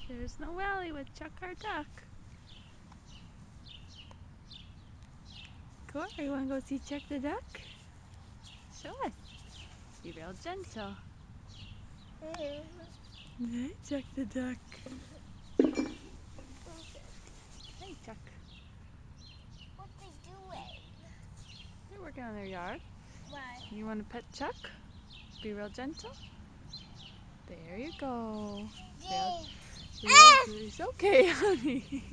There's Noelle with Chuck our duck. Cora, you want to go see Chuck the duck? Show us. Be real gentle. Hey, Chuck the duck. Hey, Chuck. What they doing? They're working on their yard. Why? You want to pet Chuck? Be real gentle. There you go. Yay! It's okay, honey.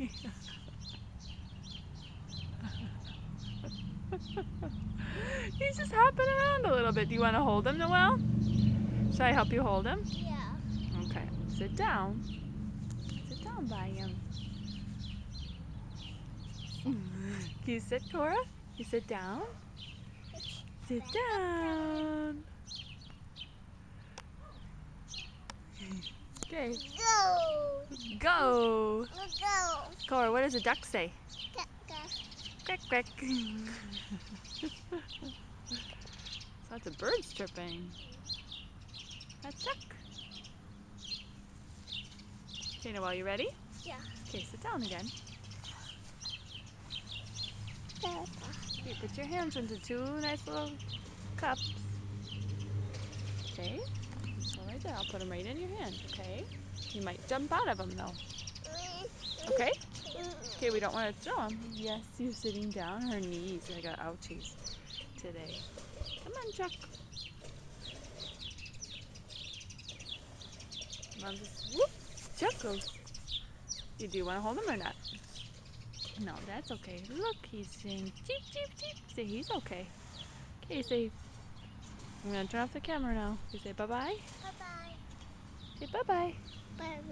He's just hopping around a little bit. Do you want to hold him, Noelle? Should I help you hold him? Yeah. Okay. Sit down. Sit down by him. Can you sit, Cora? You sit down? Sit down. Okay. Go! Go. Go! Cora, what does a duck say? Go! Quack, quack. Lots of birds chirping. That's Chuck. Okay, Noelle, you ready? Yeah. Okay, sit down again. Okay, put your hands into two nice little cups. Okay, so right there. I'll put them right in your hand, okay? You might jump out of them though. Okay? Okay, we don't want to throw them. Yes, you're sitting down. Her knees, I got ouchies today. Come on, Chuck. Mom just, whoop, Chuck goes. Do you want to hold him or not? No, that's okay. Look, he's saying cheep, cheep, cheep. Say he's okay. Okay, say, I'm going to turn off the camera now. You say bye-bye. Bye-bye. Say bye-bye. Bye-bye.